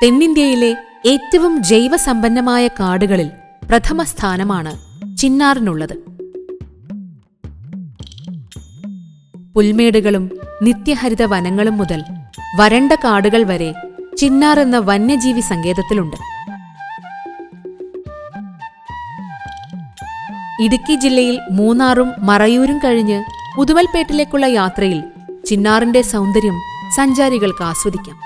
തെന്നിന്ത്യയിലെ ഏറ്റവും ജൈവസമ്പന്നമായ കാടുകളിൽ പ്രഥമ സ്ഥാനമാണ് ചിന്നാറിനുള്ളത്. പുൽമേടുകളും നിത്യഹരിത വനങ്ങളും മുതൽ വരണ്ട കാടുകൾ വരെ ചിന്നാർ എന്ന വന്യജീവി സങ്കേതത്തിലുണ്ട്. ഇടുക്കി ജില്ലയിൽ മൂന്നാറും മറയൂരും കഴിഞ്ഞ് ഉദുമൽപേട്ടിലേക്കുള്ള യാത്രയിൽ ചിന്നാറിന്റെ സൗന്ദര്യം സഞ്ചാരികൾക്ക് ആസ്വദിക്കാം.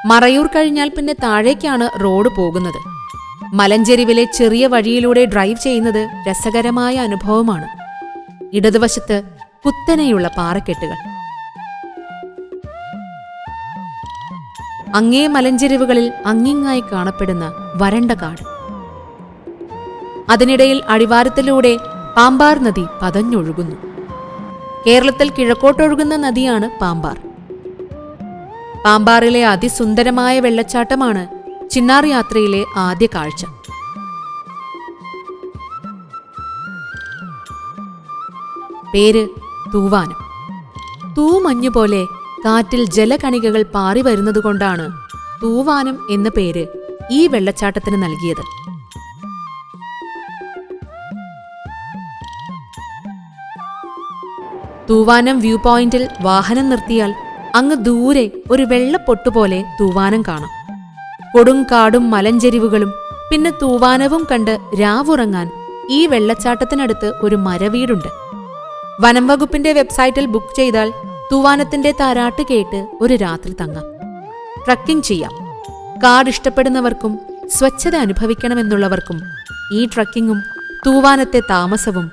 മറയൂർ കഴിഞ്ഞാൽ പിന്നെ താഴേക്കാണ് റോഡ് പോകുന്നത്. മലഞ്ചെരിവിലെ ചെറിയ വഴിയിലൂടെ ഡ്രൈവ് ചെയ്യുന്നത് രസകരമായ അനുഭവമാണ്. ഇടതുവശത്ത് കുത്തനെയുള്ള പാറക്കെട്ടുകൾ, അങ്ങേ മലഞ്ചെരിവുകളിൽ അങ്ങിങ്ങായി കാണപ്പെടുന്ന വരണ്ട കാട്, അതിനിടയിൽ അടിവാരത്തിലൂടെ പാമ്പാർ നദി പതഞ്ഞൊഴുകുന്നു. കേരളത്തിൽ കിഴക്കോട്ടൊഴുകുന്ന നദിയാണ് പാമ്പാർ. പാമ്പാറിലെ അതിസുന്ദരമായ വെള്ളച്ചാട്ടമാണ് ചിന്നാർ യാത്രയിലെ ആദ്യ കാഴ്ച. പേര് തൂവാനം. തൂമഞ്ഞുപോലെ കാറ്റിൽ ജലകണികകൾ പാറി വരുന്നതുകൊണ്ടാണ് തൂവാനം എന്ന പേര് ഈ വെള്ളച്ചാട്ടത്തിന് നൽകിയത്. തൂവാനം വ്യൂ പോയിന്റിൽ വാഹനം നിർത്തിയാൽ അങ്ങ് ദൂരെ ഒരു വെള്ളപ്പൊട്ടുപോലെ തൂവാനം കാണാം. കൊടുങ്കാടും മലഞ്ചെരിവുകളും പിന്നെ തൂവാനവും കണ്ട് രാവുറങ്ങാൻ ഈ വെള്ളച്ചാട്ടത്തിനടുത്ത് ഒരു മരവീടുണ്ട്. വനം വകുപ്പിന്റെ വെബ്സൈറ്റിൽ ബുക്ക് ചെയ്താൽ തൂവാനത്തിന്റെ താരാട്ട് കേട്ട് ഒരു രാത്രി തങ്ങാം. ട്രക്കിംഗ് ചെയ്യാം. കാട് ഇഷ്ടപ്പെടുന്നവർക്കും സ്വച്ഛത അനുഭവിക്കണമെന്നുള്ളവർക്കും ഈ ട്രക്കിങ്ങും തൂവാനത്തെ താമസവും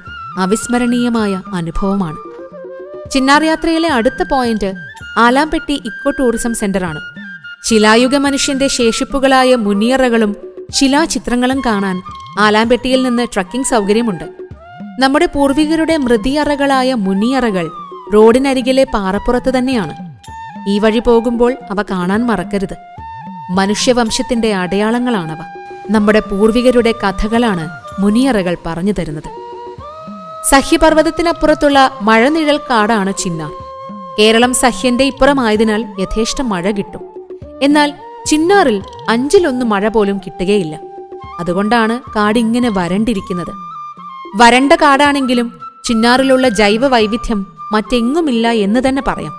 അവിസ്മരണീയമായ അനുഭവമാണ്. ചിന്നാർ യാത്രയിലെ അടുത്ത പോയിന്റ് ആലാംപെട്ടി ഇക്കോ ടൂറിസം സെന്ററാണ്. ശിലായുഗ മനുഷ്യന്റെ ശേഷിപ്പുകളായ മുനിയറകളും ശിലാചിത്രങ്ങളും കാണാൻ ആലാംപെട്ടിയിൽ നിന്ന് ട്രക്കിംഗ് സൗകര്യമുണ്ട്. നമ്മുടെ പൂർവികരുടെ മൃതിയറകളായ മുനിയറകൾ റോഡിനരികിലെ പാറപ്പുറത്ത് തന്നെയാണ്. ഈ വഴി പോകുമ്പോൾ അവ കാണാൻ മറക്കരുത്. മനുഷ്യവംശത്തിന്റെ അടയാളങ്ങളാണവ. നമ്മുടെ പൂർവികരുടെ കഥകളാണ് മുനിയറകൾ പറഞ്ഞു തരുന്നത്. സഹ്യപർവ്വതത്തിനപ്പുറത്തുള്ള മഴനിഴൽ കാടാണ് ചിന്നാർ. കേരളം സഹ്യന്റെ ഇപ്പുറമായതിനാൽ യഥേഷ്ടം മഴ കിട്ടും. എന്നാൽ ചിന്നാറിൽ 1/5 മഴ പോലും കിട്ടുകയില്ല. അതുകൊണ്ടാണ് കാടിങ്ങനെ വരണ്ടിരിക്കുന്നത്. വരണ്ട കാടാണെങ്കിലും ചിന്നാറിലുള്ള ജൈവ വൈവിധ്യം മറ്റെങ്ങുമില്ല എന്ന് തന്നെ പറയാം.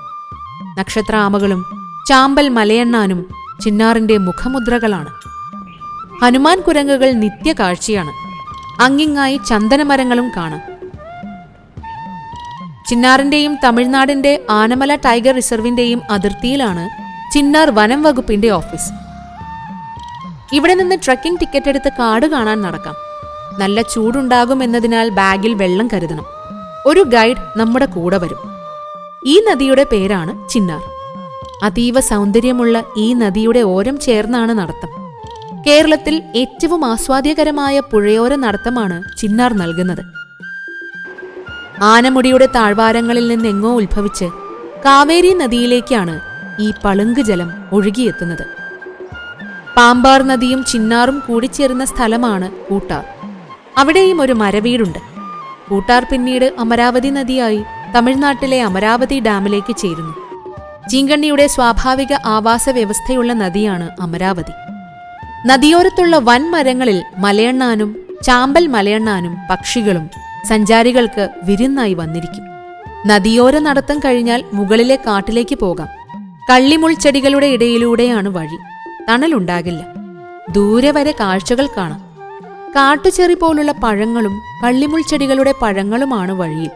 നക്ഷത്രാമകളും ചാമ്പൽ മലയണ്ണാനും ചിന്നാറിന്റെ മുഖമുദ്രകളാണ്. ഹനുമാൻ കുരങ്ങുകൾ നിത്യകാഴ്ചയാണ്. അങ്ങിങ്ങായി ചന്ദനമരങ്ങളും കാണാം. ചിന്നാറിന്റെയും തമിഴ്നാടിന്റെ ആനമല ടൈഗർ റിസർവിന്റെയും അതിർത്തിയിലാണ് ചിന്നാർ വനം വകുപ്പിന്റെ ഓഫീസ്. ഇവിടെ നിന്ന് ട്രക്കിംഗ് ടിക്കറ്റ് എടുത്ത് കാട് കാണാൻ നടക്കാം. നല്ല ചൂടുണ്ടാകുമെന്നതിനാൽ ബാഗിൽ വെള്ളം കരുതണം. ഒരു ഗൈഡ് നമ്മുടെ കൂടെ വരും. ഈ നദിയുടെ പേരാണ് ചിന്നാർ. അതീവ സൗന്ദര്യമുള്ള ഈ നദിയുടെ ഓരം ചേർന്നാണ് നടത്തം. കേരളത്തിൽ ഏറ്റവും ആസ്വാദ്യകരമായ പുഴയോര നടത്തമാണ് ചിന്നാർ നൽകുന്നത്. ആനമുടിയുടെ താഴ്വാരങ്ങളിൽ നിന്നെങ്ങോ ഉത്ഭവിച്ച് കാവേരി നദിയിലേക്കാണ് ഈ പളുങ്ക് ജലം ഒഴുകിയെത്തുന്നത്. പാമ്പാർ നദിയും ചിന്നാറും കൂടിച്ചേരുന്ന സ്ഥലമാണ് കൂട്ടാർ. അവിടെയും ഒരു മരവീടുണ്ട്. കൂട്ടാർ പിന്നീട് അമരാവതി നദിയായി തമിഴ്നാട്ടിലെ അമരാവതി ഡാമിലേക്ക് ചേരുന്നു. ചീങ്കണ്ണിയുടെ സ്വാഭാവിക ആവാസ വ്യവസ്ഥയുള്ള നദിയാണ് അമരാവതി. നദിയോരത്തുള്ള വൻമരങ്ങളിൽ മലയണ്ണാനും ചാമ്പൽ മലയണ്ണാനും പക്ഷികളും സഞ്ചാരികൾക്ക് വിരുന്നായി വന്നിരിക്കും. നദിയോര നടത്തം കഴിഞ്ഞാൽ മുകളിലെ കാട്ടിലേക്ക് പോകാം. കള്ളിമുൾ ചെടികളുടെ ഇടയിലൂടെയാണ് വഴി. തണലുണ്ടാകില്ല. ദൂരെ വരെ കാഴ്ചകൾ കാണാം. കാട്ടുചെറി പോലുള്ള പഴങ്ങളും കള്ളിമുൾ ചെടികളുടെ പഴങ്ങളുമാണ് വഴിയിൽ.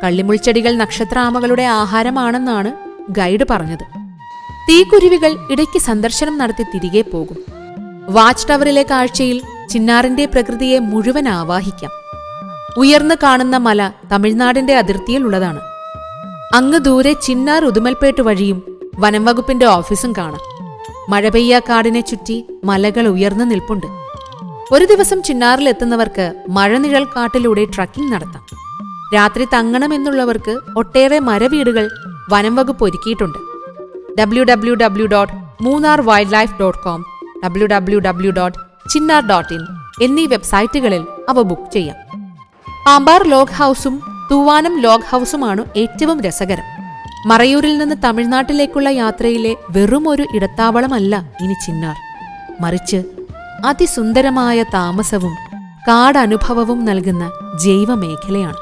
കള്ളിമുൾ ചെടികൾ നക്ഷത്രാമകളുടെ ആഹാരമാണെന്നാണ് ഗൈഡ് പറഞ്ഞത്. തീക്കുരുവികൾ ഇടയ്ക്ക് സന്ദർശനം നടത്തി തിരികെ പോകും. വാച്ച് ടവറിലെ കാഴ്ചയിൽ ചിന്നാറിന്റെ പ്രകൃതിയെ മുഴുവൻ ആവാഹിക്കാം. ഉയർന്നു കാണുന്ന മല തമിഴ്നാടിന്റെ അതിർത്തിയിലുള്ളതാണ്. അങ്ങ് ദൂരെ ചിന്നാർ ഉദുമൽപേട്ട് വഴിയും വനം വകുപ്പിന്റെ ഓഫീസും കാണാം. മഴ പെയ്യാക്കാടിനെ ചുറ്റി മലകൾ ഉയർന്നു നിൽപ്പുണ്ട്. ഒരു ദിവസം ചിന്നാറിലെത്തുന്നവർക്ക് മഴനിഴൽ കാട്ടിലൂടെ ട്രക്കിംഗ് നടത്താം. രാത്രി തങ്ങണമെന്നുള്ളവർക്ക് ഒട്ടേറെ മരവീടുകൾ വനം വകുപ്പ് ഒരുക്കിയിട്ടുണ്ട്. www.moonarwildlife.com, www.chinnar.in എന്നീ വെബ്സൈറ്റുകളിൽ അവ ബുക്ക് ചെയ്യാം. പാമ്പാർ ലോഗ് ഹൗസും തൂവാനം ലോഗ് ഹൗസുമാണ് ഏറ്റവും രസകരം. മറയൂരിൽ നിന്ന് തമിഴ്നാട്ടിലേക്കുള്ള യാത്രയിലെ വെറുമൊരു ഇടത്താവളമല്ല ഇനി ചിന്നാർ, മറിച്ച് അതിസുന്ദരമായ താമസവും കാടനുഭവവും നൽകുന്ന ജൈവമേഖലയാണ്.